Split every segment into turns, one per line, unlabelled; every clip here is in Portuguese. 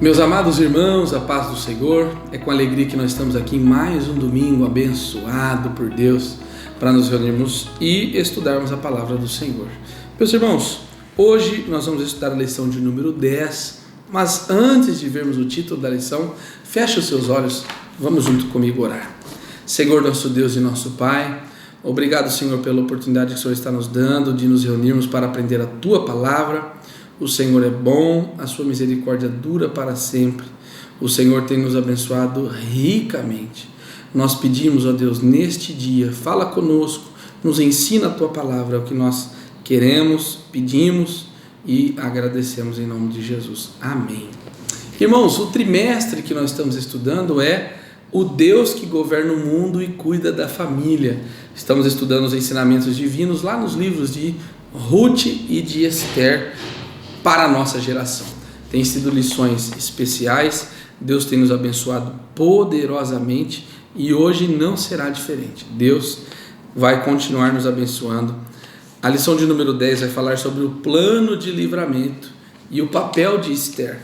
Meus amados irmãos, a paz do Senhor, é com alegria que nós estamos aqui em mais um domingo abençoado por Deus para nos reunirmos e estudarmos a palavra do Senhor. Meus irmãos, hoje nós vamos estudar a lição de número 10, mas antes de vermos o título da lição, feche os seus olhos, vamos junto comigo orar. Senhor, nosso Deus e nosso Pai, obrigado, Senhor, pela oportunidade que o Senhor está nos dando de nos reunirmos para aprender a Tua palavra. O Senhor é bom, a sua misericórdia dura para sempre. O Senhor tem nos abençoado ricamente. Nós pedimos, ó Deus, neste dia, fala conosco, nos ensina a tua palavra, é o que nós queremos, pedimos e agradecemos em nome de Jesus. Amém. Irmãos, o trimestre que nós estamos estudando é o Deus que governa o mundo e cuida da família. Estamos estudando os ensinamentos divinos lá nos livros de Ruth e de Esther, para a nossa geração. Tem sido lições especiais, Deus tem nos abençoado poderosamente e hoje não será diferente. Deus vai continuar nos abençoando. A lição de número 10 vai falar sobre o plano de livramento e o papel de Esther.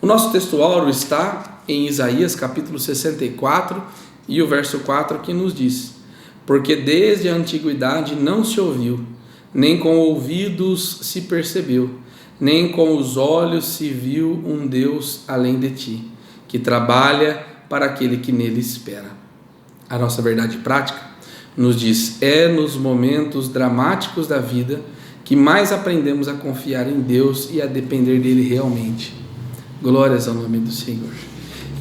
O nosso texto-áureo está em Isaías capítulo 64 e o verso 4 que nos diz: porque desde a antiguidade não se ouviu, nem com ouvidos se percebeu, nem com os olhos se viu um Deus além de ti, que trabalha para aquele que nele espera. A nossa verdade prática nos diz: é nos momentos dramáticos da vida que mais aprendemos a confiar em Deus e a depender dele realmente. Glórias ao nome do Senhor.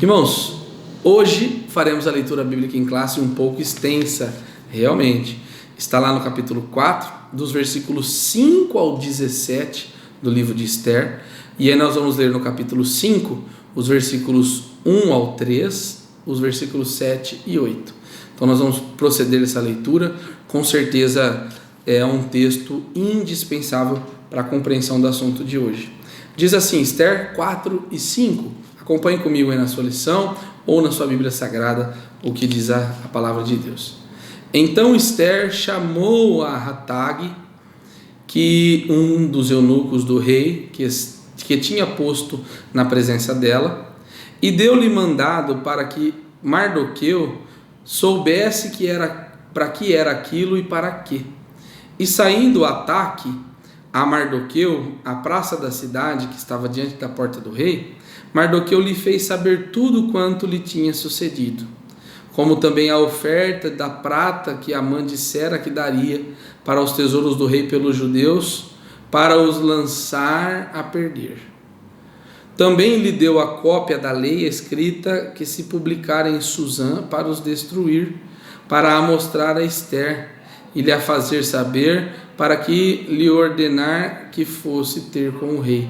Irmãos, hoje faremos a leitura bíblica em classe um pouco extensa, realmente. Está lá no capítulo 4, dos versículos 5 ao 17, do livro de Esther, e aí nós vamos ler no capítulo 5, os versículos 1 ao 3, os versículos 7 e 8. Então nós vamos proceder essa leitura, com certeza é um texto indispensável para a compreensão do assunto de hoje. Diz assim, Esther 4 e 5, acompanhe comigo aí na sua lição, ou na sua Bíblia Sagrada, o que diz a palavra de Deus. Então Esther chamou a Hatag, que um dos eunucos do rei, que tinha posto na presença dela, e deu-lhe mandado para que Mardoqueu soubesse para que era aquilo e para quê. E saindo o ataque a Mardoqueu, à praça da cidade que estava diante da porta do rei, Mardoqueu lhe fez saber tudo quanto lhe tinha sucedido, como também a oferta da prata que Amã dissera que daria para os tesouros do rei pelos judeus, para os lançar a perder. Também lhe deu a cópia da lei escrita que se publicara em Susã para os destruir, para a mostrar a Esther e lhe a fazer saber, para que lhe ordenar que fosse ter com o rei,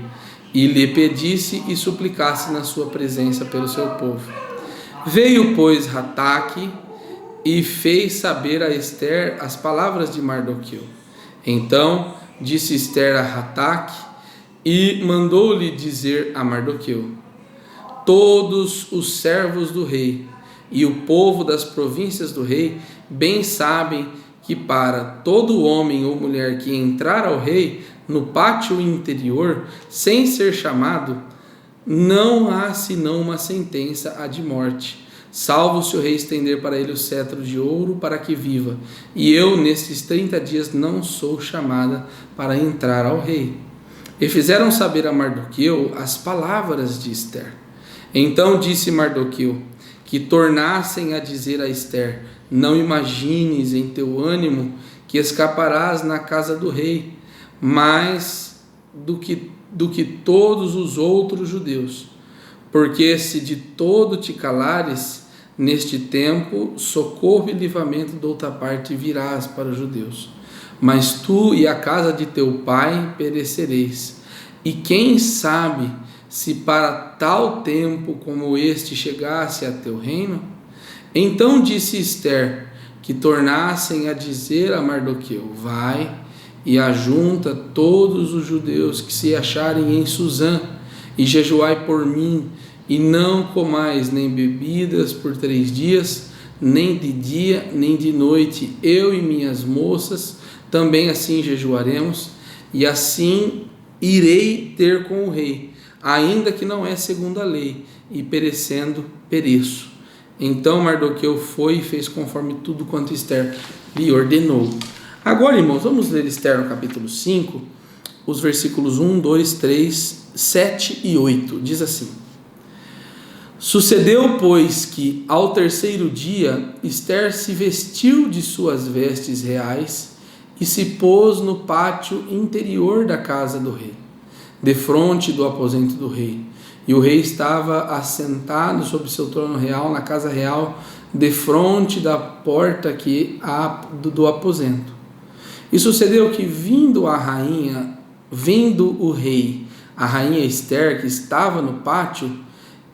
e lhe pedisse e suplicasse na sua presença pelo seu povo. Veio, pois, Hatag e fez saber a Esther as palavras de Mardoqueu. Então disse Esther a Hatag e mandou-lhe dizer a Mardoqueu: todos os servos do rei e o povo das províncias do rei bem sabem que para todo homem ou mulher que entrar ao rei no pátio interior sem ser chamado, não há senão uma sentença a de morte, salvo se o rei estender para ele o cetro de ouro para que viva, e eu nestes 30 dias não sou chamada para entrar ao rei. E fizeram saber a Mardoqueu as palavras de Esther. Então disse Mardoqueu que tornassem a dizer a Esther: não imagines em teu ânimo que escaparás na casa do rei, mais do que todos os outros judeus, porque se de todo te calares, neste tempo socorro e livramento de outra parte virás para os judeus, mas tu e a casa de teu pai perecereis, e quem sabe se para tal tempo como este chegasse a teu reino? Então disse Esther que tornassem a dizer a Mardoqueu: vai e ajunta todos os judeus que se acharem em Susã, e jejuai por mim, e não comais nem bebidas por 3 dias, nem de dia nem de noite, eu e minhas moças também assim jejuaremos, e assim irei ter com o rei, ainda que não é segundo a lei, e perecendo, pereço. Então Mardoqueu foi e fez conforme tudo quanto Ester lhe ordenou. Agora, irmãos, vamos ler Ester no capítulo 5, os versículos 1, 2, 3, 7 e 8. Diz assim: Sucedeu, pois, que ao terceiro dia Ester se vestiu de suas vestes reais e se pôs no pátio interior da casa do rei, defronte do aposento do rei. E o rei estava assentado sobre seu trono real na casa real, defronte da porta do aposento. E sucedeu que, vindo o rei, a rainha Ester, que estava no pátio,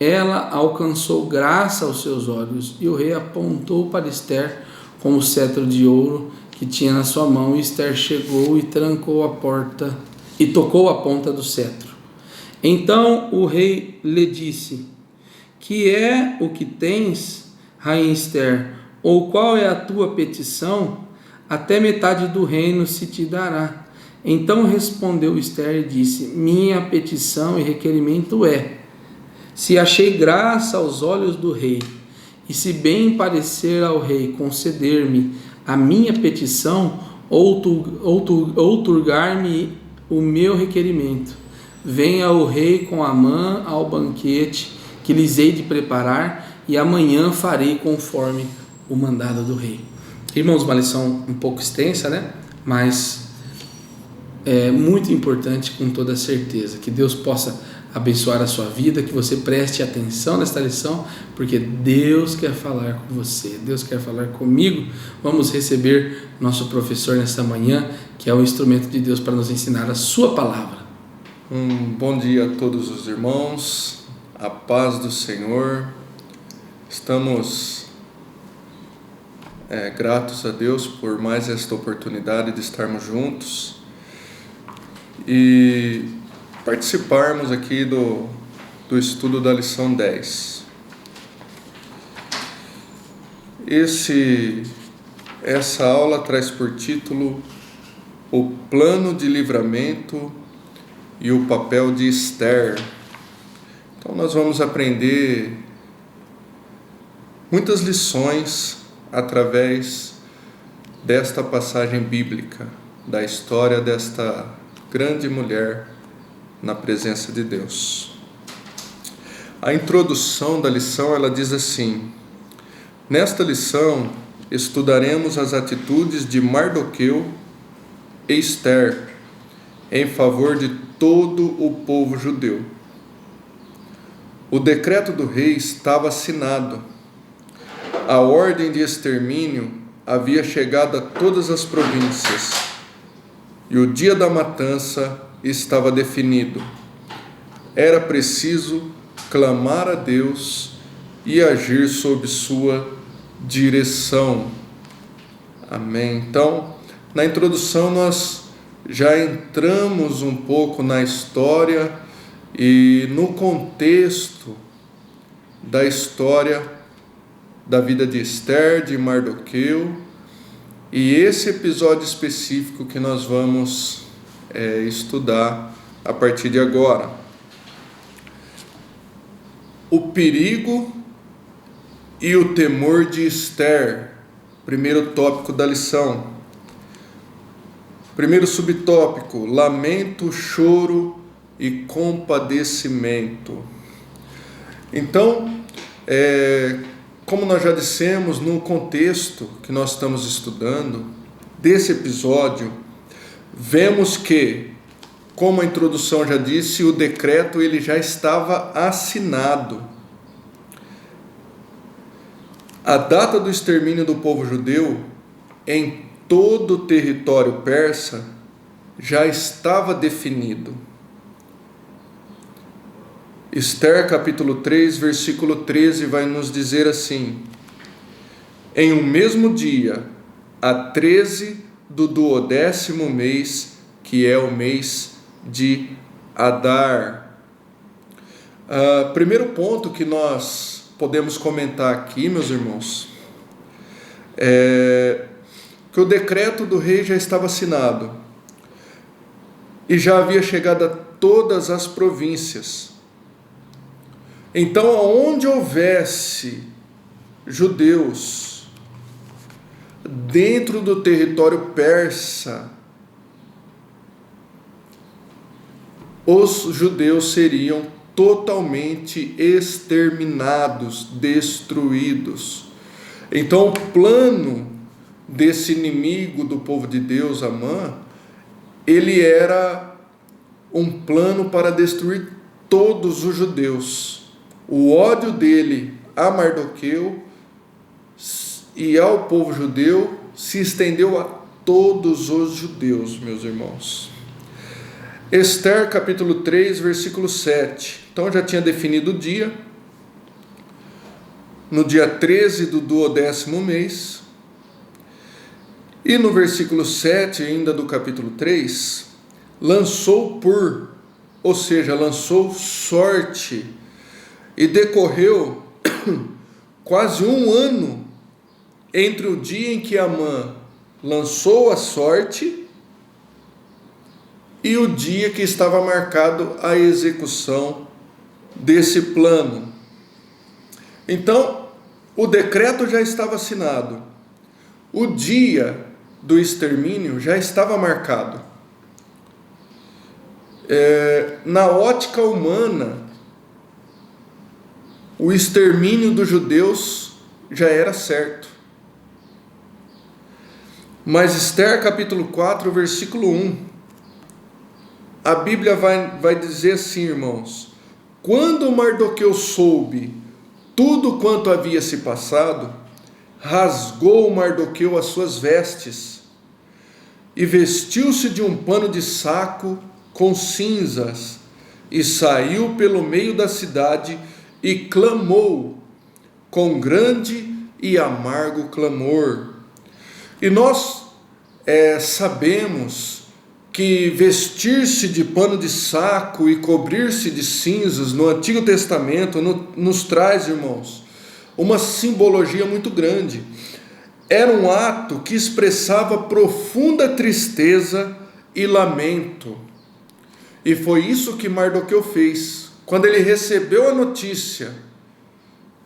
ela alcançou graça aos seus olhos, e o rei apontou para Ester com o cetro de ouro que tinha na sua mão, e Ester chegou e trancou a porta e tocou a ponta do cetro. Então o rei lhe disse: Que é o que tens, rainha Ester? Ou qual é a tua petição? Até metade do reino se te dará. Então respondeu Ester e disse: Minha petição e requerimento é: se achei graça aos olhos do rei, e se bem parecer ao rei conceder-me a minha petição, outorgar-me o meu requerimento, venha o rei com Amã ao banquete que lhes hei de preparar, e amanhã farei conforme o mandado do rei. Irmãos, uma lição um pouco extensa, né? Mas é muito importante, com toda certeza. Que Deus possa abençoar a sua vida, que você preste atenção nesta lição, porque Deus quer falar com você, Deus quer falar comigo. Vamos receber nosso professor nesta manhã, que é o instrumento de Deus para nos ensinar a sua palavra.
Bom dia a todos os irmãos, a paz do Senhor. Estamos gratos a Deus por mais esta oportunidade de estarmos juntos e participarmos aqui do estudo da lição 10. Essa aula traz por título O Plano de Livramento e o Papel de Ester. Então nós vamos aprender muitas lições através desta passagem bíblica, da história desta grande mulher na presença de Deus. A introdução da lição, ela diz assim: nesta lição estudaremos as atitudes de Mardoqueu e Ester em favor de todo o povo judeu. O decreto do rei estava assinado. A ordem de extermínio havia chegado a todas as províncias, e o dia da matança estava definido. Era preciso clamar a Deus e agir sob sua direção. Amém. Então, na introdução nós já entramos um pouco na história e no contexto da história da vida de Ester, de Mardoqueu, e esse episódio específico que nós vamos estudar a partir de agora. O perigo e o temor de Ester, primeiro tópico da lição. Primeiro subtópico: lamento, choro e compadecimento. Então, como nós já dissemos, no contexto que nós estamos estudando desse episódio, vemos que, como a introdução já disse, o decreto ele já estava assinado. A data do extermínio do povo judeu em todo o território persa já estava definido. Ester capítulo 3, versículo 13 vai nos dizer assim: em um mesmo dia, a 13 do 12º mês, que é o mês de Adar. Primeiro ponto que nós podemos comentar aqui, meus irmãos, é que o decreto do rei já estava assinado e já havia chegado a todas as províncias. Então, aonde houvesse judeus dentro do território persa, os judeus seriam totalmente exterminados, destruídos. Então, o plano desse inimigo do povo de Deus, Amã, ele era um plano para destruir todos os judeus. O ódio dele a Mardoqueu e ao povo judeu se estendeu a todos os judeus, meus irmãos. Esther capítulo 3, versículo 7. Então já tinha definido o dia. No dia 13 do 12º mês. E no versículo 7 ainda do capítulo 3, lançou ou seja, lançou sorte. E decorreu quase um ano entre o dia em que Amã lançou a sorte e o dia que estava marcado a execução desse plano. Então, o decreto já estava assinado. O dia do extermínio já estava marcado. Na ótica humana, o extermínio dos judeus já era certo. Mas Esther capítulo 4, versículo 1, a Bíblia vai dizer assim, irmãos: quando Mardoqueu soube tudo quanto havia se passado, rasgou Mardoqueu as suas vestes e vestiu-se de um pano de saco com cinzas e saiu pelo meio da cidade e clamou com grande e amargo clamor. E nós sabemos que vestir-se de pano de saco e cobrir-se de cinzas no Antigo Testamento nos traz, irmãos, uma simbologia muito grande. Era um ato que expressava profunda tristeza e lamento. E foi isso que Mardoqueu fez. Quando ele recebeu a notícia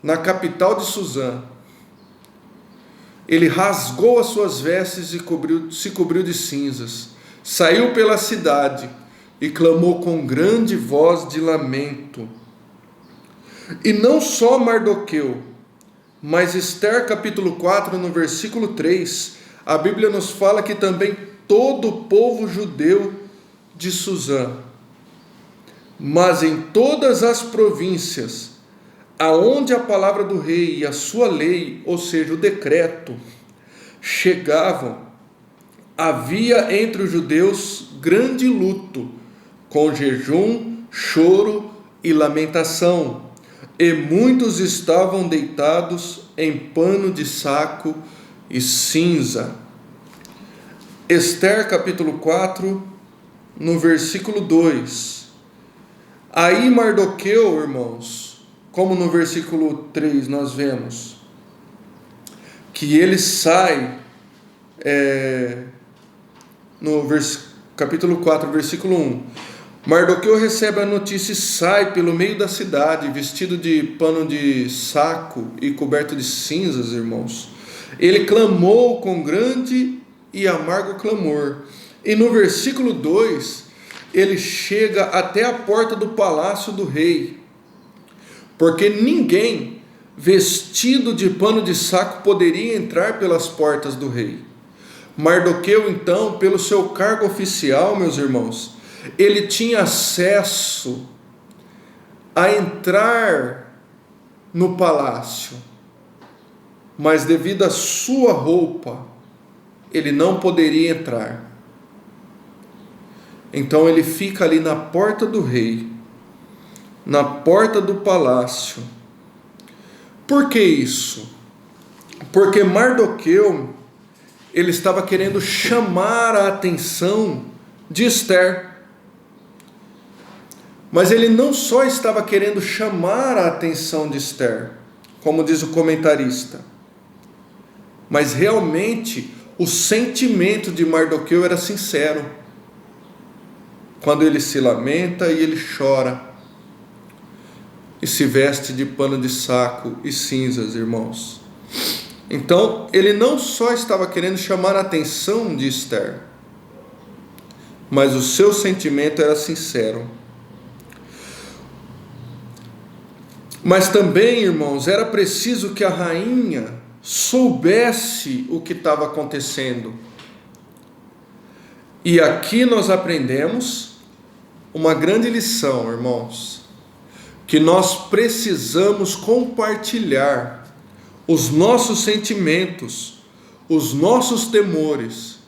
na capital de Suzã, ele rasgou as suas vestes e se cobriu de cinzas, saiu pela cidade e clamou com grande voz de lamento. E não só Mardoqueu, mas Esther capítulo 4, no versículo 3, a Bíblia nos fala que também todo o povo judeu de Suzã, mas em todas as províncias, aonde a palavra do rei e a sua lei, ou seja, o decreto, chegavam, havia entre os judeus grande luto, com jejum, choro e lamentação, e muitos estavam deitados em pano de saco e cinza. Esther capítulo 4, no versículo 2. Aí Mardoqueu, irmãos, como no versículo 3 nós vemos, que ele sai, capítulo 4, versículo 1, Mardoqueu recebe a notícia e sai pelo meio da cidade, vestido de pano de saco e coberto de cinzas, irmãos. Ele clamou com grande e amargo clamor. E no versículo 2, ele chega até a porta do palácio do rei, porque ninguém vestido de pano de saco poderia entrar pelas portas do rei. Mardoqueu, então, pelo seu cargo oficial, meus irmãos, ele tinha acesso a entrar no palácio, mas devido à sua roupa, ele não poderia entrar. Então ele fica ali na porta do rei, na porta do palácio. Por que isso? Porque Mardoqueu, ele estava querendo chamar a atenção de Esther. Mas ele não só estava querendo chamar a atenção de Esther, como diz o comentarista, mas realmente o sentimento de Mardoqueu era sincero. Quando ele se lamenta e ele chora. e se veste de pano de saco e cinzas, irmãos. Então, ele não só estava querendo chamar a atenção de Esther, mas o seu sentimento era sincero. Mas também, irmãos, era preciso que a rainha soubesse o que estava acontecendo. E aqui nós aprendemos uma grande lição, irmãos, que nós precisamos compartilhar os nossos sentimentos, os nossos temores,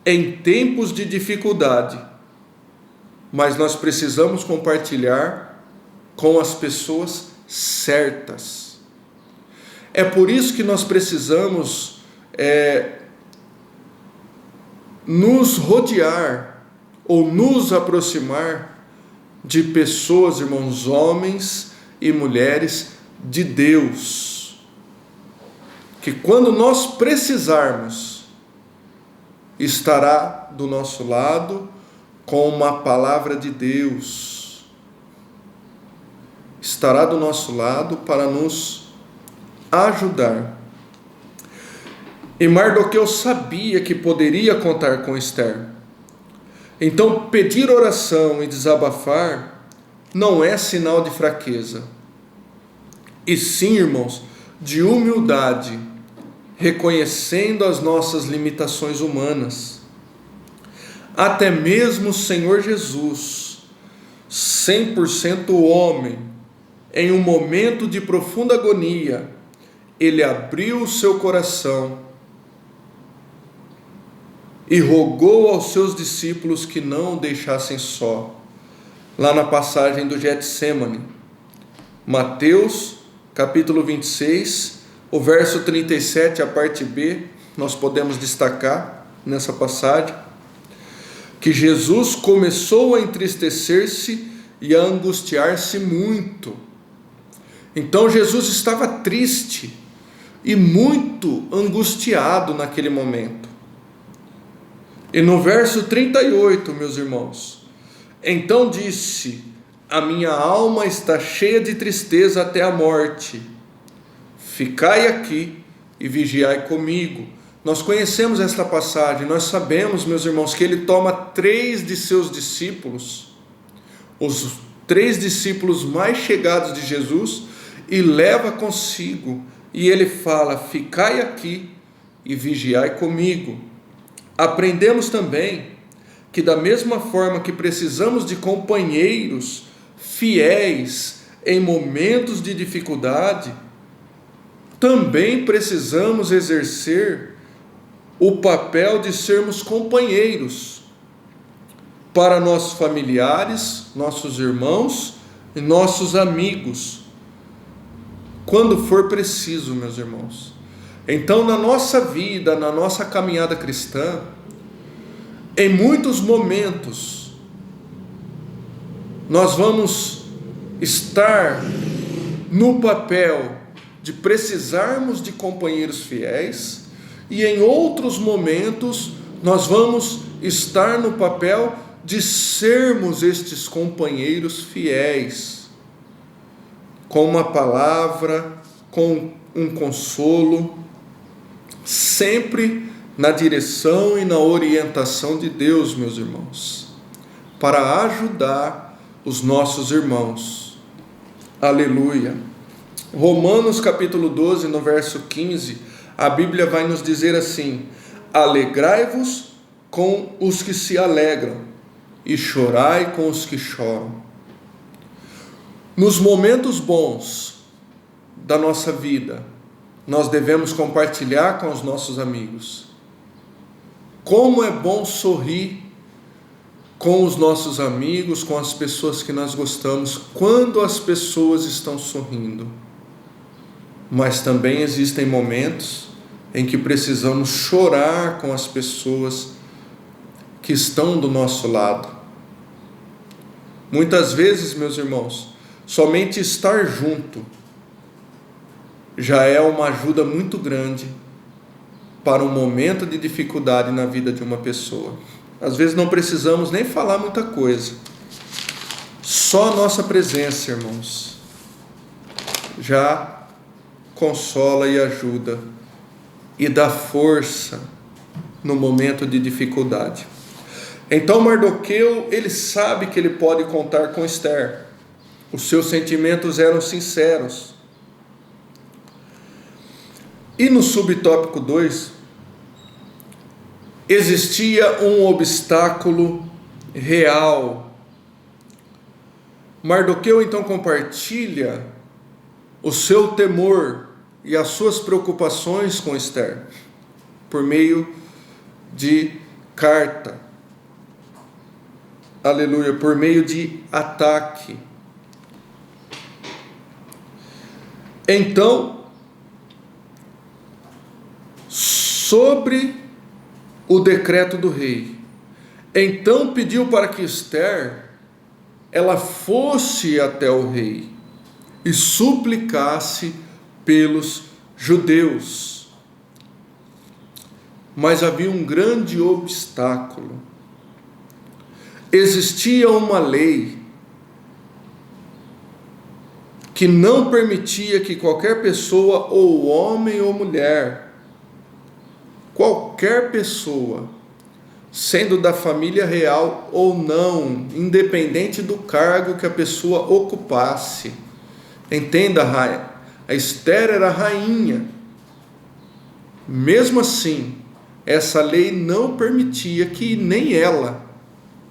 em tempos de dificuldade, mas nós precisamos compartilhar com as pessoas certas. É por isso que nós precisamos nos rodear ou nos aproximar de pessoas, irmãos, homens e mulheres de Deus, que quando nós precisarmos, estará do nosso lado com uma palavra de Deus, estará do nosso lado para nos ajudar. E Mardoqueu sabia que poderia contar com Esther. Então, pedir oração e desabafar não é sinal de fraqueza, e sim, irmãos, de humildade, reconhecendo as nossas limitações humanas. Até mesmo o Senhor Jesus, 100% homem, em um momento de profunda agonia, ele abriu o seu coração e rogou aos seus discípulos que não o deixassem só. Lá na passagem do Getsemane, Mateus capítulo 26, o verso 37, a parte B, nós podemos destacar nessa passagem, que Jesus começou a entristecer-se e a angustiar-se muito. Então Jesus estava triste e muito angustiado naquele momento. E no verso 38, meus irmãos, então disse: a minha alma está cheia de tristeza até a morte. Ficai aqui e vigiai comigo. Nós conhecemos esta passagem, nós sabemos, meus irmãos, que ele toma 3 de seus discípulos, os 3 discípulos mais chegados de Jesus, e leva consigo, e ele fala: ficai aqui e vigiai comigo. Aprendemos também que da mesma forma que precisamos de companheiros fiéis em momentos de dificuldade, também precisamos exercer o papel de sermos companheiros para nossos familiares, nossos irmãos e nossos amigos, quando for preciso, meus irmãos. Então, na nossa vida, na nossa caminhada cristã, em muitos momentos, nós vamos estar no papel de precisarmos de companheiros fiéis, e em outros momentos, nós vamos estar no papel de sermos estes companheiros fiéis, com uma palavra, com um consolo, sempre na direção e na orientação de Deus, meus irmãos, para ajudar os nossos irmãos. Aleluia! Romanos capítulo 12, no verso 15, a Bíblia vai nos dizer assim: alegrai-vos com os que se alegram e chorai com os que choram. Nos momentos bons da nossa vida, nós devemos compartilhar com os nossos amigos. Como é bom sorrir com os nossos amigos, com as pessoas que nós gostamos, quando as pessoas estão sorrindo. Mas também existem momentos em que precisamos chorar com as pessoas que estão do nosso lado. Muitas vezes, meus irmãos, somente estar junto já é uma ajuda muito grande para um momento de dificuldade na vida de uma pessoa. Às vezes não precisamos nem falar muita coisa, só a nossa presença, irmãos, já consola e ajuda e dá força no momento de dificuldade. Então Mardoqueu, ele sabe que ele pode contar com Esther. Os seus sentimentos eram sinceros. E no subtópico 2, existia um obstáculo real. Mardoqueu então compartilha o seu temor e as suas preocupações com Esther por meio de carta. Aleluia, por meio de ataque. Então, sobre o decreto do rei, então pediu para que Esther ela fosse até o rei e suplicasse pelos judeus. Mas havia um grande obstáculo. Existia uma lei que não permitia que qualquer pessoa, ou homem ou mulher, qualquer pessoa, sendo da família real ou não, independente do cargo que a pessoa ocupasse. Entenda, a Esther era rainha. Mesmo assim, essa lei não permitia que nem ela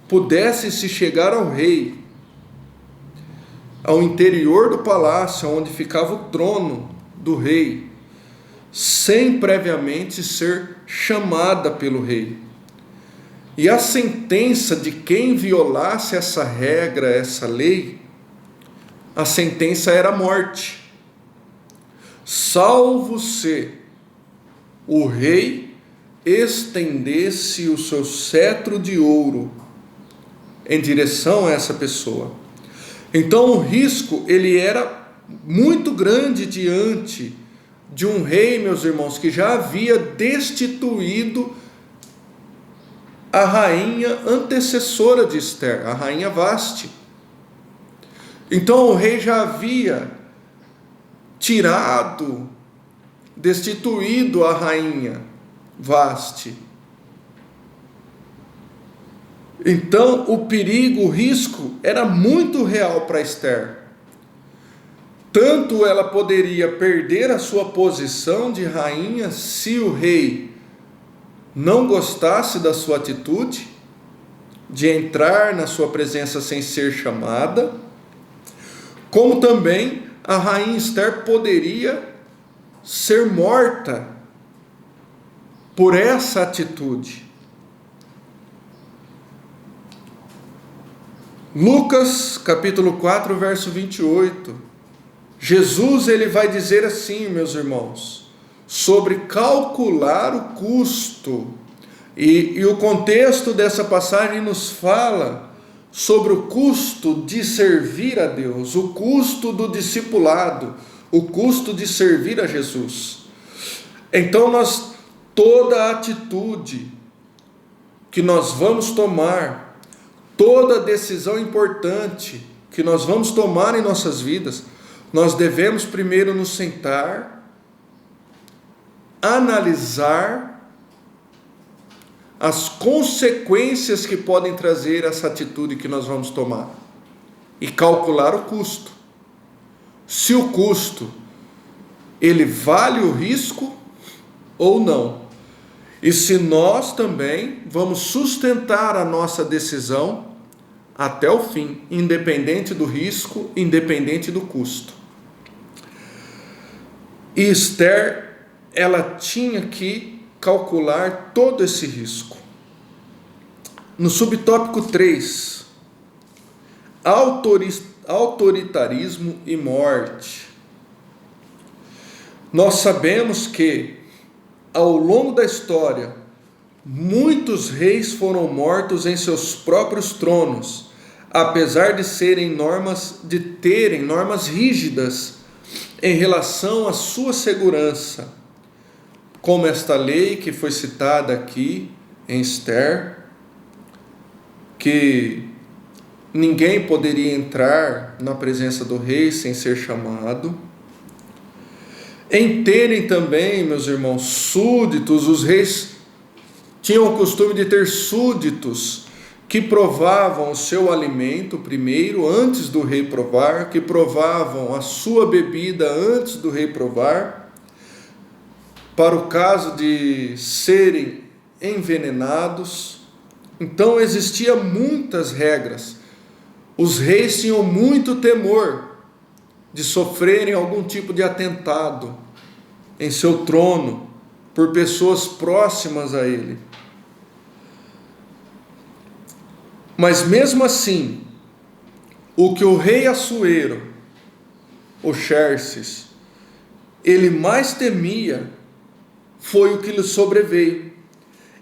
pudesse se chegar ao rei, ao interior do palácio, onde ficava o trono do rei, sem previamente ser chamada pelo rei. E a sentença de quem violasse essa regra, essa lei, a sentença era a morte, salvo se o rei estendesse o seu cetro de ouro em direção a essa pessoa. Então o risco, ele era muito grande diante de um rei, meus irmãos, que já havia destituído a rainha antecessora de Esther, a rainha Vaste. Então o rei já havia destituído a rainha Vaste. Então o perigo, o risco era muito real para Esther. Tanto ela poderia perder a sua posição de rainha se o rei não gostasse da sua atitude, de entrar na sua presença sem ser chamada, como também a rainha Esther poderia ser morta por essa atitude. Lucas capítulo 4, verso 28. Jesus, ele vai dizer assim, meus irmãos, sobre calcular o custo. E o contexto dessa passagem nos fala sobre o custo de servir a Deus, o custo do discipulado, o custo de servir a Jesus. Então toda atitude que nós vamos tomar, toda decisão importante que nós vamos tomar em nossas vidas, nós devemos primeiro nos sentar, analisar as consequências que podem trazer essa atitude que nós vamos tomar e calcular o custo. Se o custo, ele vale o risco ou não. E se nós também vamos sustentar a nossa decisão até o fim, independente do risco, independente do custo. E Esther, ela tinha que calcular todo esse risco. No subtópico 3, autoritarismo e morte. Nós sabemos que, ao longo da história, muitos reis foram mortos em seus próprios tronos, apesar de terem normas rígidas em relação à sua segurança, como esta lei que foi citada aqui em Esther, que ninguém poderia entrar na presença do rei sem ser chamado. em terem também, meus irmãos, súditos. Os reis tinham o costume de ter súditos que provavam o seu alimento primeiro, antes do rei provar, que provavam a sua bebida antes do rei provar, para o caso de serem envenenados. Então existiam muitas regras. Os reis tinham muito temor de sofrerem algum tipo de atentado em seu trono por pessoas próximas a ele. Mas mesmo assim, o que o rei Assuero, o Xerxes, ele mais temia foi o que lhe sobreveio.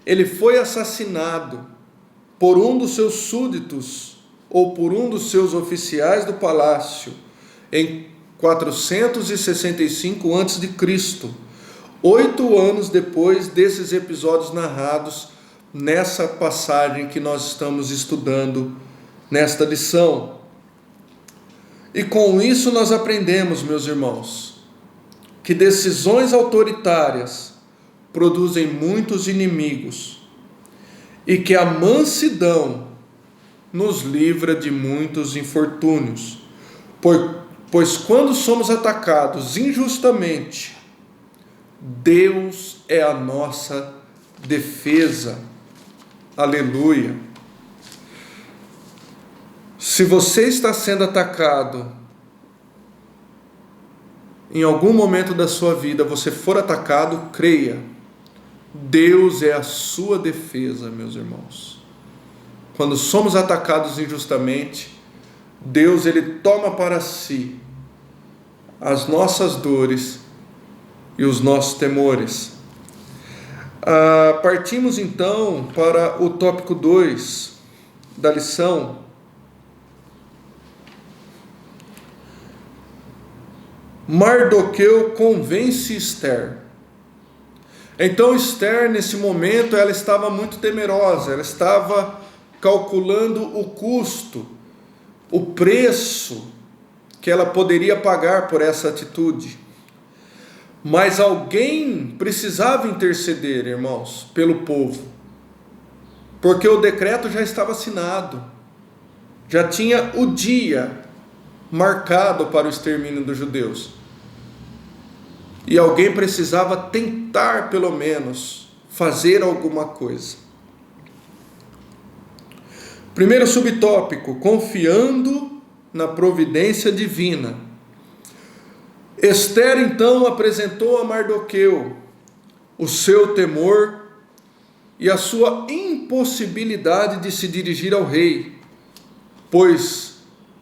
Ele foi assassinado por um dos seus súditos ou por um dos seus oficiais do palácio em 465 a.C., 8 anos depois desses episódios narrados nessa passagem que nós estamos estudando nesta lição. E com isso nós aprendemos, meus irmãos, que decisões autoritárias produzem muitos inimigos e que a mansidão nos livra de muitos infortúnios. Pois quando somos atacados injustamente, Deus é a nossa defesa. Aleluia! Se você está sendo atacado em algum momento da sua vida, você for atacado, creia, Deus é a sua defesa, meus irmãos. Quando somos atacados injustamente, Deus, ele toma para si as nossas dores e os nossos temores. Partimos então para o tópico 2 da lição. Mardoqueu convence Esther. Então Esther, nesse momento, ela estava muito temerosa, ela estava calculando o custo, o preço que ela poderia pagar por essa atitude. Mas alguém precisava interceder, irmãos, pelo povo, porque o decreto já estava assinado, já tinha o dia marcado para o extermínio dos judeus, e alguém precisava tentar, pelo menos, fazer alguma coisa. Primeiro subtópico: confiando na providência divina. Esther então apresentou a Mardoqueu o seu temor e a sua impossibilidade de se dirigir ao rei, pois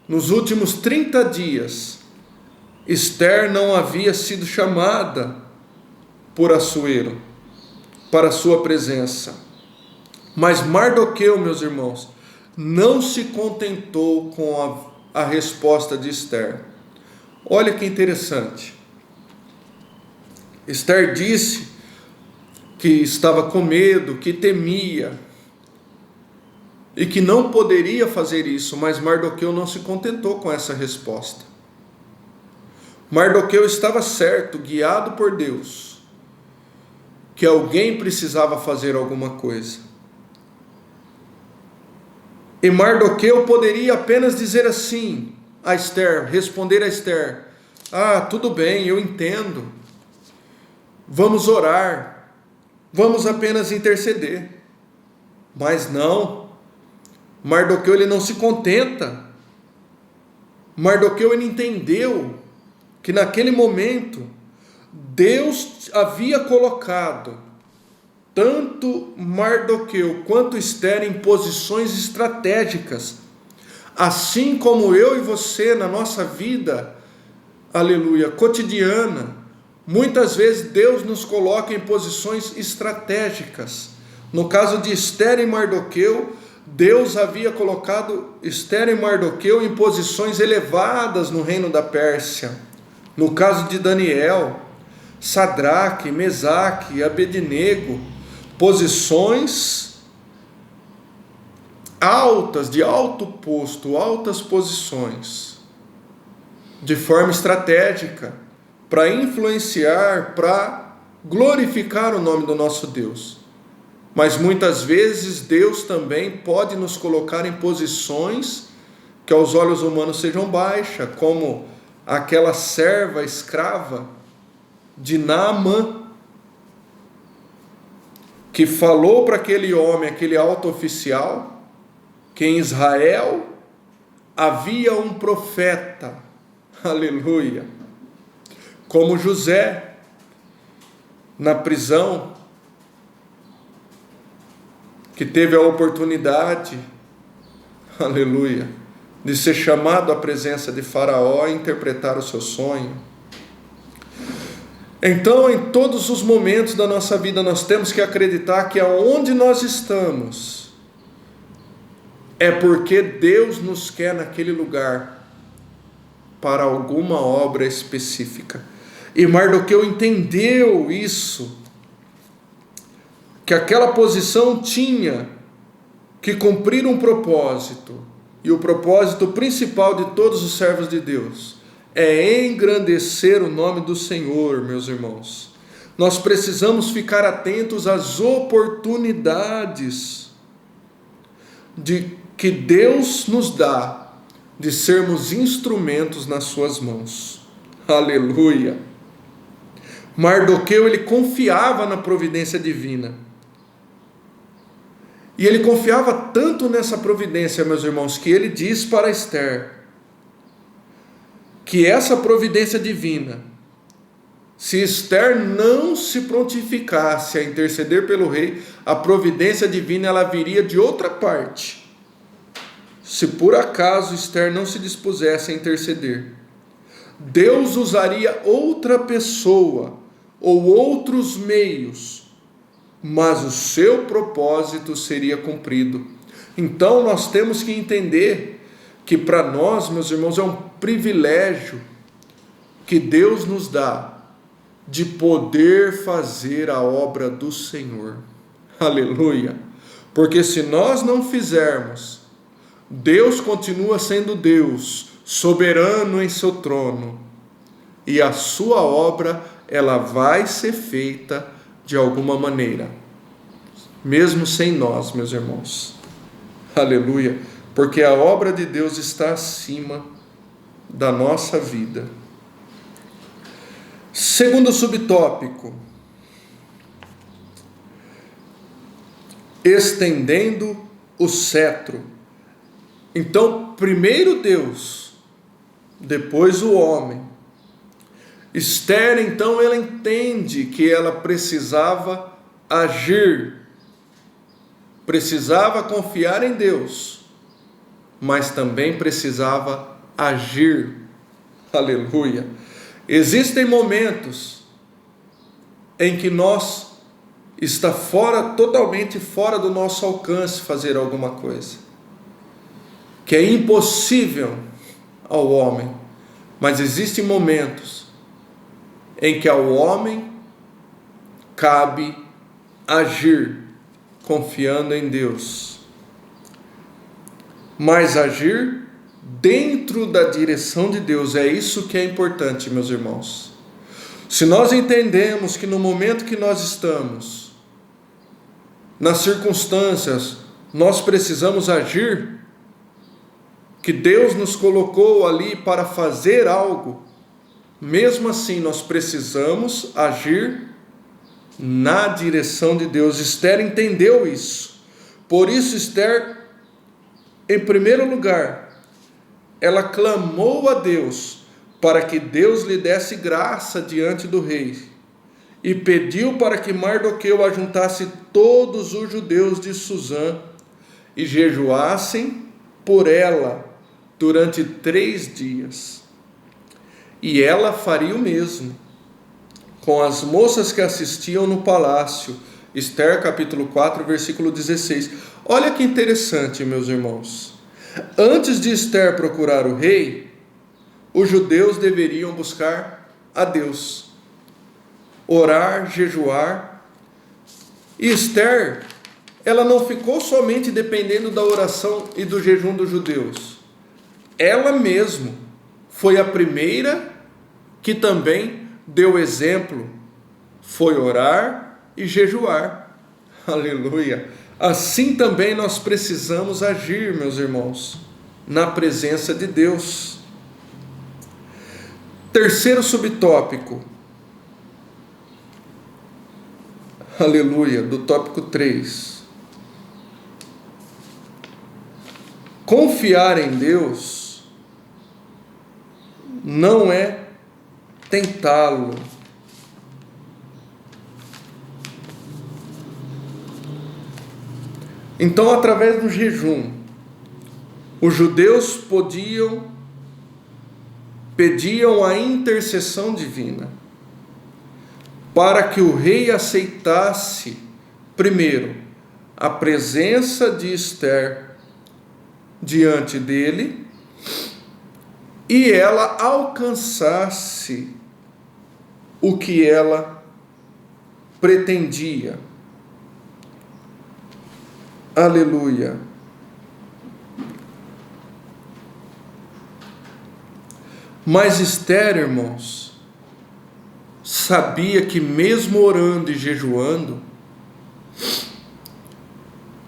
nos últimos 30 dias Esther não havia sido chamada por Assuero para sua presença. Mas Mardoqueu, meus irmãos, não se contentou com a resposta de Esther. Olha que interessante. Esther disse que estava com medo, que temia e que não poderia fazer isso, mas Mardoqueu não se contentou com essa resposta. Mardoqueu estava certo, guiado por Deus, que alguém precisava fazer alguma coisa. E Mardoqueu poderia apenas dizer assim a Esther, responder a Esther: tudo bem, eu entendo, vamos orar, vamos apenas interceder. Mas não, Mardoqueu ele não se contenta. Mardoqueu ele entendeu que naquele momento Deus havia colocado tanto Mardoqueu quanto Esther em posições estratégicas, assim como eu e você na nossa vida, aleluia, cotidiana. Muitas vezes Deus nos coloca em posições estratégicas. No caso de Esther e Mardoqueu, Deus havia colocado Esther e Mardoqueu em posições elevadas no reino da Pérsia. No caso de Daniel, Sadraque, Mesaque e Abednego, posições altas, de alto posto, altas posições, de forma estratégica, para influenciar, para glorificar o nome do nosso Deus. Mas muitas vezes Deus também pode nos colocar em posições que aos olhos humanos sejam baixas, como aquela serva escrava de Naamã, que falou para aquele homem, aquele alto oficial, que em Israel havia um profeta, aleluia, como José, na prisão, que teve a oportunidade, aleluia, de ser chamado à presença de Faraó e interpretar o seu sonho. Então, em todos os momentos da nossa vida, nós temos que acreditar que aonde nós estamos é porque Deus nos quer naquele lugar para alguma obra específica. E Mardoqueu entendeu isso, que aquela posição tinha que cumprir um propósito, e o propósito principal de todos os servos de Deus é engrandecer o nome do Senhor, meus irmãos. Nós precisamos ficar atentos às oportunidades de que Deus nos dá de sermos instrumentos nas suas mãos. Aleluia! Mardoqueu, ele confiava na providência divina. E ele confiava tanto nessa providência, meus irmãos, que ele diz para Esther que essa providência divina, se Esther não se prontificasse a interceder pelo rei, a providência divina ela viria de outra parte. Se por acaso Esther não se dispusesse a interceder, Deus usaria outra pessoa ou outros meios, mas o seu propósito seria cumprido. Então nós temos que entender que para nós, meus irmãos, é um privilégio que Deus nos dá de poder fazer a obra do Senhor. Aleluia! Porque se nós não fizermos, Deus continua sendo Deus, soberano em seu trono, e a sua obra, ela vai ser feita de alguma maneira, mesmo sem nós, meus irmãos. Aleluia! Porque a obra de Deus está acima da nossa vida. Segundo subtópico, estendendo o cetro. Então, primeiro Deus, depois o homem. Esther, então, ela entende que ela precisava agir, precisava confiar em Deus, mas também precisava agir. Aleluia! Existem momentos em que está totalmente fora do nosso alcance fazer alguma coisa, que é impossível ao homem, mas existem momentos em que ao homem cabe agir confiando em Deus, mas agir dentro da direção de Deus. É isso que é importante, meus irmãos. Se nós entendemos que no momento que nós estamos, nas circunstâncias, nós precisamos agir, que Deus nos colocou ali para fazer algo, mesmo assim nós precisamos agir na direção de Deus. Esther entendeu isso. Por isso Esther, em primeiro lugar, ela clamou a Deus para que Deus lhe desse graça diante do rei, e pediu para que Mardoqueu ajuntasse todos os judeus de Susã e jejuassem por ela durante 3 dias. E ela faria o mesmo com as moças que assistiam no palácio. Esther capítulo 4, versículo 16. Olha que interessante, meus irmãos. Antes de Esther procurar o rei, os judeus deveriam buscar a Deus, orar, jejuar. E Esther, ela não ficou somente dependendo da oração e do jejum dos judeus. Ela mesma foi a primeira que também deu exemplo, foi orar e jejuar. Aleluia! Assim também nós precisamos agir, meus irmãos, na presença de Deus. Terceiro subtópico, aleluia, do tópico 3. Confiar em Deus não é tentá-lo. Então, através do jejum, os judeus pediam a intercessão divina para que o rei aceitasse, primeiro, a presença de Ester diante dele e ela alcançasse o que ela pretendia. Aleluia. Mas Ester, irmãos, sabia que mesmo orando e jejuando,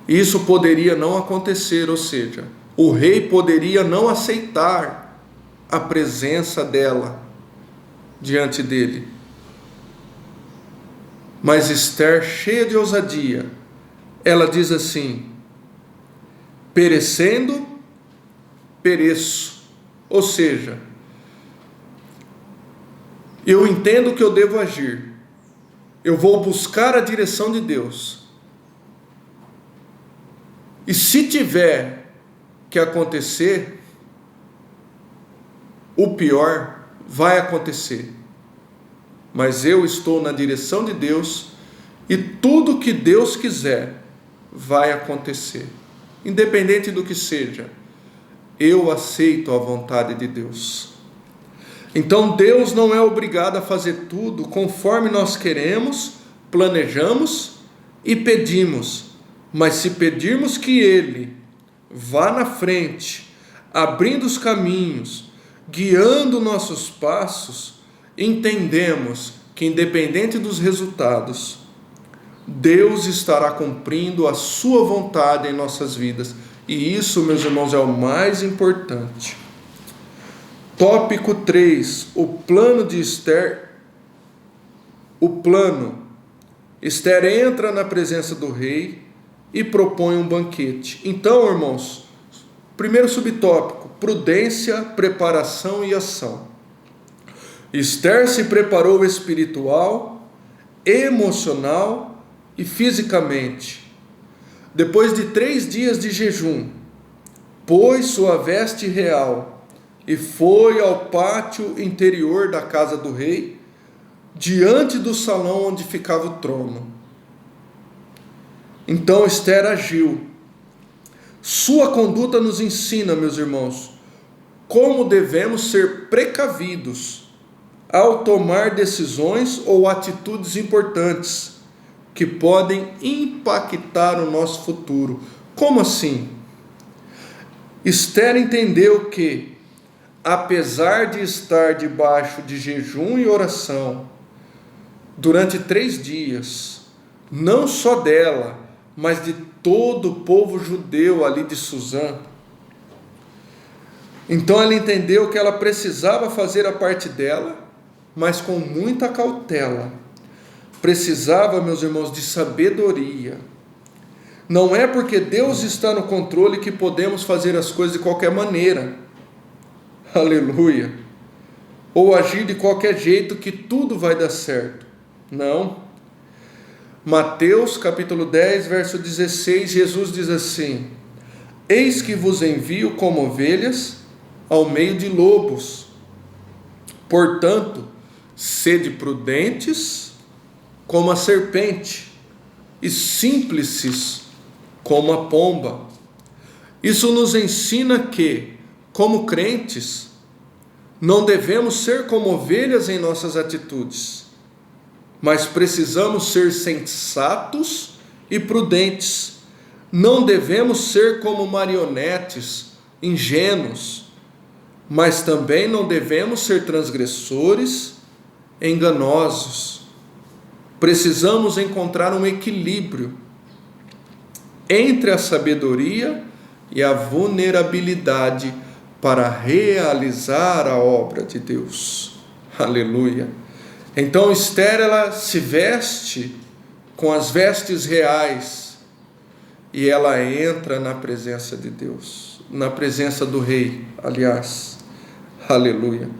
isso poderia não acontecer, ou seja, o rei poderia não aceitar a presença dela diante dele. Mas Ester, cheia de ousadia, ela diz assim: perecendo, pereço. Ou seja, eu entendo que eu devo agir, eu vou buscar a direção de Deus, e se tiver que acontecer, o pior vai acontecer, mas eu estou na direção de Deus, e tudo que Deus quiser vai acontecer, independente do que seja, eu aceito a vontade de Deus. Então Deus não é obrigado a fazer tudo conforme nós queremos, planejamos e pedimos, mas se pedirmos que Ele vá na frente, abrindo os caminhos, guiando nossos passos, entendemos que independente dos resultados, Deus estará cumprindo a sua vontade em nossas vidas. E isso, meus irmãos, é o mais importante. Tópico 3, o plano de Ester. Ester entra na presença do rei e propõe um banquete. Então, irmãos, primeiro subtópico, prudência, preparação e ação. Ester se preparou espiritual, emocional e fisicamente. Depois de 3 dias de jejum, pôs sua veste real e foi ao pátio interior da casa do rei, diante do salão onde ficava o trono. Então Ester agiu. Sua conduta nos ensina, meus irmãos, como devemos ser precavidos ao tomar decisões ou atitudes importantes que podem impactar o nosso futuro. Como assim? Ester entendeu que, apesar de estar debaixo de jejum e oração durante 3 dias, não só dela, mas de todo o povo judeu ali de Suzã, então ela entendeu que ela precisava fazer a parte dela, mas com muita cautela. Precisava, meus irmãos, de sabedoria. Não é porque Deus está no controle que podemos fazer as coisas de qualquer maneira. Aleluia. Ou agir de qualquer jeito que tudo vai dar certo. Não. Mateus capítulo 10, verso 16, Jesus diz assim: eis que vos envio como ovelhas ao meio de lobos. Portanto, sede prudentes como a serpente e simples como a pomba. Isso nos ensina que, como crentes, não devemos ser como ovelhas em nossas atitudes, mas precisamos ser sensatos e prudentes. Não devemos ser como marionetes, ingênuos, mas também não devemos ser transgressores enganosos. Precisamos encontrar um equilíbrio entre a sabedoria e a vulnerabilidade para realizar a obra de Deus. Aleluia! Então Esther, ela se veste com as vestes reais e ela entra na presença de Deus, na presença do rei, aliás. Aleluia!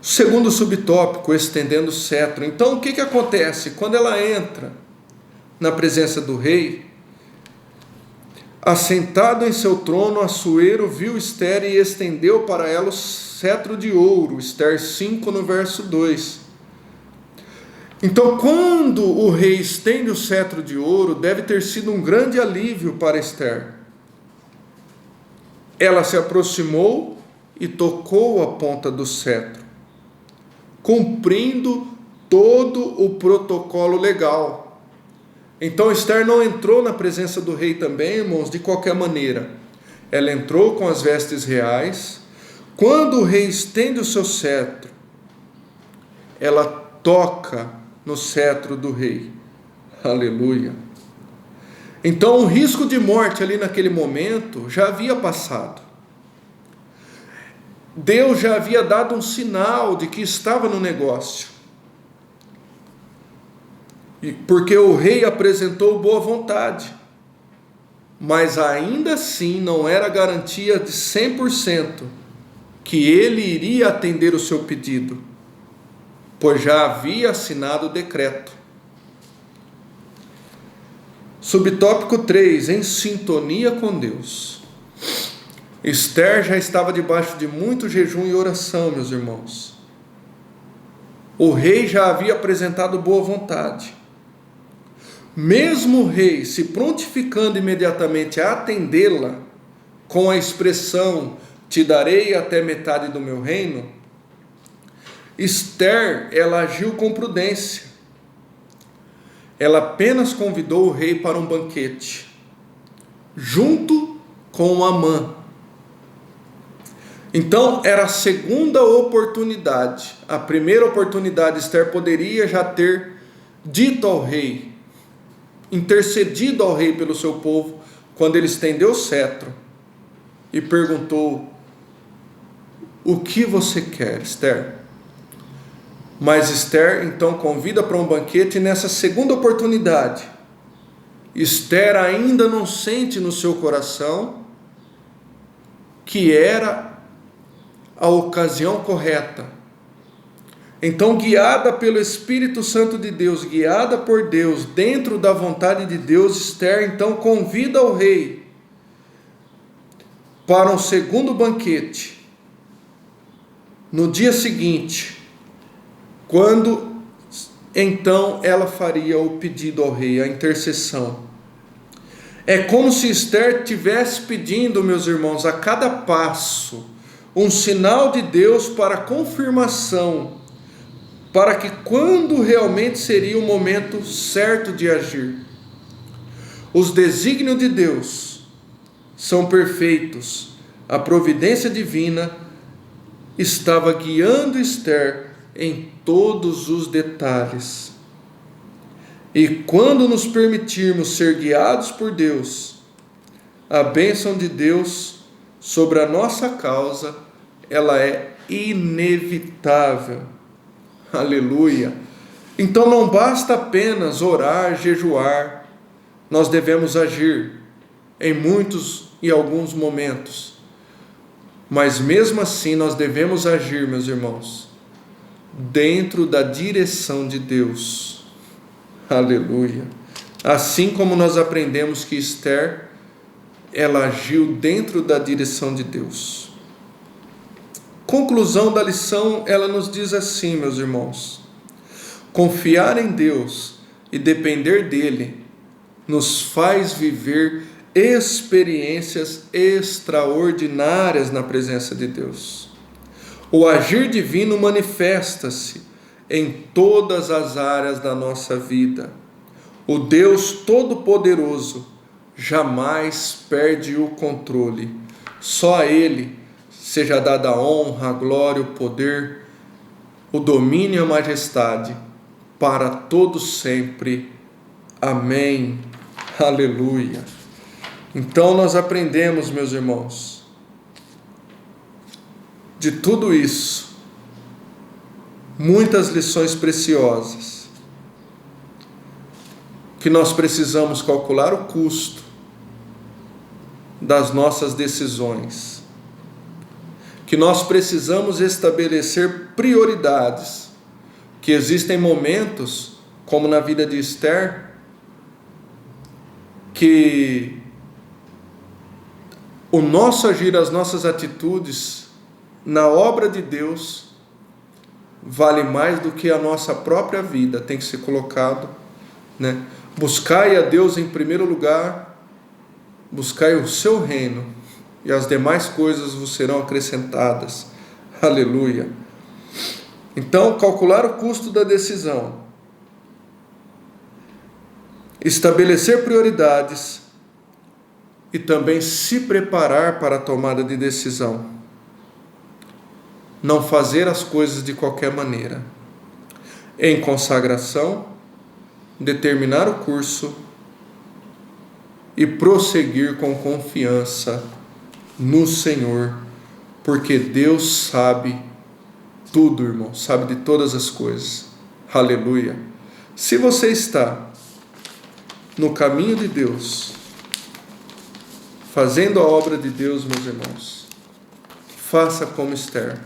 Segundo subtópico, estendendo o cetro. Então o que acontece? Quando ela entra na presença do rei, assentado em seu trono, Assuero viu Esther e estendeu para ela o cetro de ouro. Esther 5, no verso 2. Então, quando o rei estende o cetro de ouro, deve ter sido um grande alívio para Esther. Ela se aproximou e tocou a ponta do cetro, cumprindo todo o protocolo legal. Então Esther não entrou na presença do rei também, irmãos, de qualquer maneira. Ela entrou com as vestes reais. Quando o rei estende o seu cetro, ela toca no cetro do rei. Aleluia! Então o risco de morte ali naquele momento já havia passado. Deus já havia dado um sinal de que estava no negócio. Porque o rei apresentou boa vontade, mas ainda assim não era garantia de 100% que ele iria atender o seu pedido, pois já havia assinado o decreto. Subtópico 3, em sintonia com Deus. Esther já estava debaixo de muito jejum e oração, meus irmãos. O rei já havia apresentado boa vontade. Mesmo o rei se prontificando imediatamente a atendê-la, com a expressão, te darei até metade do meu reino, Esther, ela agiu com prudência. Ela apenas convidou o rei para um banquete, junto com Amã. Então, era a segunda oportunidade. A primeira oportunidade, Esther poderia já ter dito ao rei, intercedido ao rei pelo seu povo, quando ele estendeu o cetro e perguntou: o que você quer, Esther? Mas Esther então convida para um banquete, e nessa segunda oportunidade, Esther ainda não sente no seu coração que era a ocasião correta. Então, guiada pelo Espírito Santo de Deus, guiada por Deus, dentro da vontade de Deus, Esther então convida o rei para um segundo banquete, no dia seguinte, quando então ela faria o pedido ao rei, a intercessão. É como se Esther estivesse pedindo, meus irmãos, a cada passo, um sinal de Deus para confirmação, para que quando realmente seria o momento certo de agir. Os desígnios de Deus são perfeitos. A providência divina estava guiando Esther em todos os detalhes. E quando nos permitirmos ser guiados por Deus, a bênção de Deus sobre a nossa causa, ela é inevitável. Aleluia! Então não basta apenas orar, jejuar, nós devemos agir em muitos e alguns momentos, mas mesmo assim nós devemos agir, meus irmãos, dentro da direção de Deus. Aleluia! Assim como nós aprendemos que Esther, ela agiu dentro da direção de Deus. Conclusão da lição, ela nos diz assim, meus irmãos: confiar em Deus e depender dele nos faz viver experiências extraordinárias na presença de Deus. O agir divino manifesta-se em todas as áreas da nossa vida. O Deus Todo-Poderoso jamais perde o controle. Só a Ele seja dada a honra, a glória, o poder, o domínio e a majestade para todos sempre. Amém. Aleluia. Então nós aprendemos, meus irmãos, de tudo isso, muitas lições preciosas, que nós precisamos calcular o custo das nossas decisões, que nós precisamos estabelecer prioridades, que existem momentos, como na vida de Esther, que o nosso agir, as nossas atitudes na obra de Deus vale mais do que a nossa própria vida. Tem que ser colocado, né? Buscai a Deus em primeiro lugar, buscai o seu reino, e as demais coisas vos serão acrescentadas. Aleluia. Então, calcular o custo da decisão, estabelecer prioridades e também se preparar para a tomada de decisão. Não fazer as coisas de qualquer maneira. Em consagração, determinar o curso e prosseguir com confiança no Senhor, porque Deus sabe tudo, irmão, sabe de todas as coisas. Aleluia. Se você está no caminho de Deus, fazendo a obra de Deus, meus irmãos, faça como Esther.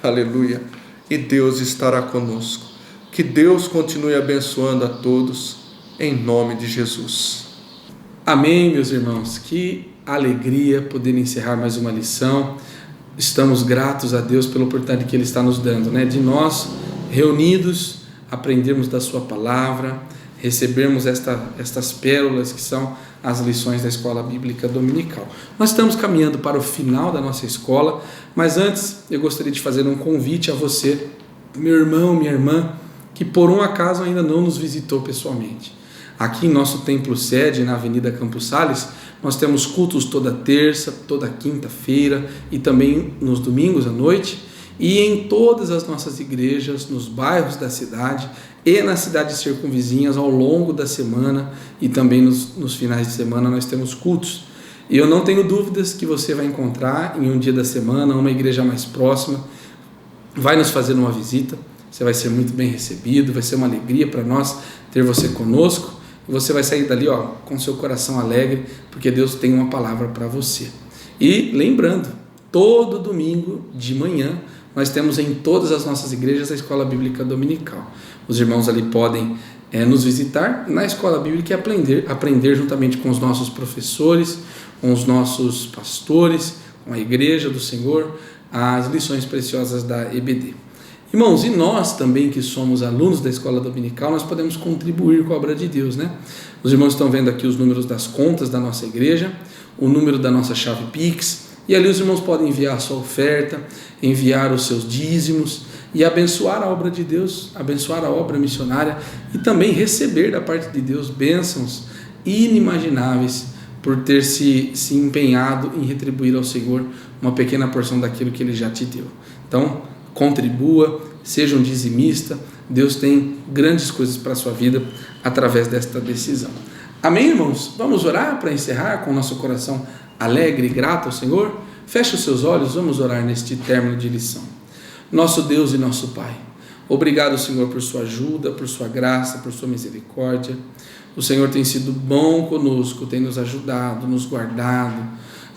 Aleluia. E Deus estará conosco. Que Deus continue abençoando a todos, em nome de Jesus.
Amém, meus irmãos. Que alegria poder encerrar mais uma lição. Estamos gratos a Deus pela oportunidade que Ele está nos dando, né? De nós, reunidos, aprendermos da Sua palavra, recebermos estas pérolas que são as lições da Escola Bíblica Dominical. Nós estamos caminhando para o final da nossa escola, mas antes eu gostaria de fazer um convite a você, meu irmão, minha irmã, que por um acaso ainda não nos visitou pessoalmente. Aqui em nosso templo sede, na Avenida Campos Sales, nós temos cultos toda terça, toda quinta-feira e também nos domingos à noite, e em todas as nossas igrejas, nos bairros da cidade e nas cidades circunvizinhas ao longo da semana e também nos finais de semana nós temos cultos. E eu não tenho dúvidas que você vai encontrar em um dia da semana uma igreja mais próxima, vai nos fazer uma visita, você vai ser muito bem recebido, vai ser uma alegria para nós ter você conosco, e você vai sair dali com seu coração alegre, porque Deus tem uma palavra para você. E lembrando, todo domingo de manhã nós temos em todas as nossas igrejas a Escola Bíblica Dominical. Os irmãos ali podem nos visitar na Escola Bíblica e aprender juntamente com os nossos professores, com os nossos pastores, com a Igreja do Senhor, as lições preciosas da EBD. Irmãos, e nós também que somos alunos da Escola Dominical, nós podemos contribuir com a obra de Deus, né? Os irmãos estão vendo aqui os números das contas da nossa igreja, o número da nossa chave Pix, e ali os irmãos podem enviar a sua oferta, enviar os seus dízimos e abençoar a obra de Deus, abençoar a obra missionária e também receber da parte de Deus bênçãos inimagináveis por ter se empenhado em retribuir ao Senhor uma pequena porção daquilo que Ele já te deu. Então, contribua, seja um dizimista, Deus tem grandes coisas para a sua vida através desta decisão. Amém, irmãos? Vamos orar para encerrar com o nosso coração alegre e grato ao Senhor? Feche os seus olhos, vamos orar neste término de lição. Nosso Deus e nosso Pai, obrigado, Senhor, por sua ajuda, por sua graça, por sua misericórdia. O Senhor tem sido bom conosco, tem nos ajudado, nos guardado.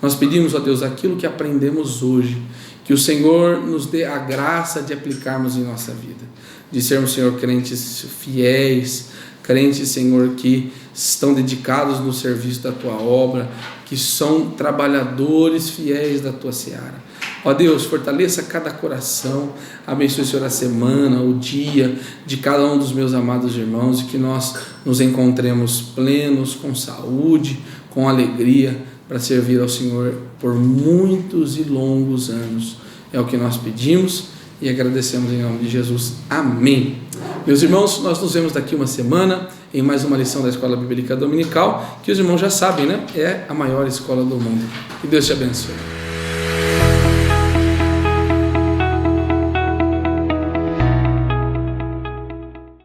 Nós pedimos a Deus aquilo que aprendemos hoje, que o Senhor nos dê a graça de aplicarmos em nossa vida, de sermos, Senhor, crentes fiéis, crentes, Senhor, que estão dedicados no serviço da Tua obra, que são trabalhadores fiéis da Tua seara. Ó Deus, fortaleça cada coração, abençoe, Senhor, a semana, o dia de cada um dos meus amados irmãos, e que nós nos encontremos plenos, com saúde, com alegria, para servir ao Senhor por muitos e longos anos. É o que nós pedimos e agradecemos em nome de Jesus. Amém. Meus irmãos, nós nos vemos daqui uma semana em mais uma lição da Escola Bíblica Dominical, que os irmãos já sabem, né? É a maior escola do mundo. Que Deus te abençoe.